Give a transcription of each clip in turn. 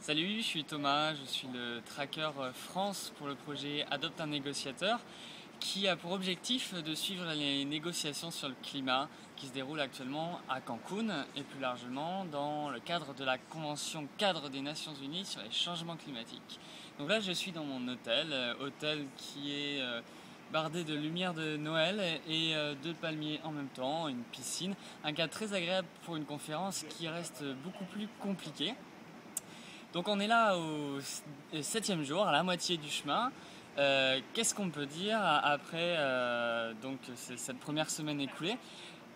Salut, je suis Thomas, je suis le tracker France pour le projet Adopte un négociateur qui a pour objectif de suivre les négociations sur le climat qui se déroulent actuellement à Cancun et plus largement dans le cadre de la Convention cadre des Nations Unies sur les changements climatiques. Donc là je suis dans mon hôtel qui est bardé de lumière de Noël et de palmiers en même temps, une piscine, un cadre très agréable pour une conférence qui reste beaucoup plus compliquée. Donc on est là au 7e jour, à la moitié du chemin. Qu'est-ce qu'on peut dire après cette première semaine écoulée?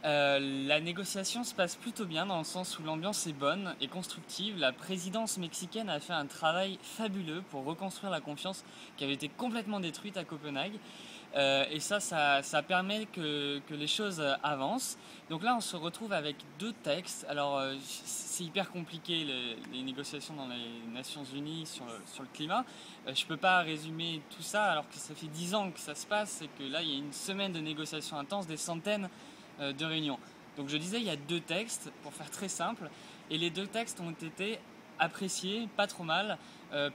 La négociation se passe plutôt bien dans le sens où l'ambiance est bonne et constructive. La présidence mexicaine a fait un travail fabuleux pour reconstruire la confiance qui avait été complètement détruite à Copenhague. Et ça permet que les choses avancent. Donc là, on se retrouve avec deux textes. Alors, c'est hyper compliqué les négociations dans les Nations Unies sur le climat. Je ne peux pas résumer tout ça alors que ça fait 10 ans que ça se passe et que là, il y a une semaine de négociations intenses, des centaines de réunions. Donc je disais, il y a deux textes, pour faire très simple, et les deux textes ont été appréciés, pas trop mal,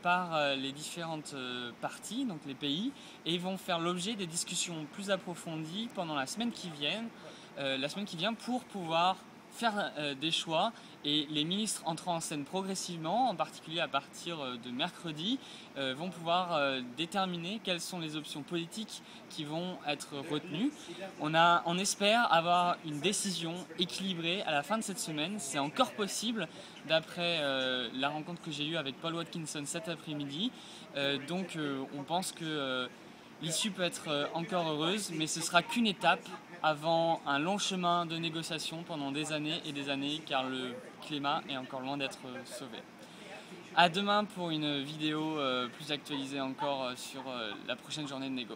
par les différentes parties, donc les pays, et ils vont faire l'objet des discussions plus approfondies pendant la semaine qui vient pour pouvoir faire des choix, et les ministres entrant en scène progressivement, en particulier à partir de mercredi, vont pouvoir déterminer quelles sont les options politiques qui vont être retenues. On espère avoir une décision équilibrée à la fin de cette semaine. C'est encore possible d'après la rencontre que j'ai eue avec Paul Watkinson cet après-midi. On pense que l'issue peut être encore heureuse, mais ce sera qu'une étape avant un long chemin de négociation pendant des années et des années, car le climat est encore loin d'être sauvé. À demain pour une vidéo plus actualisée encore sur la prochaine journée de négo.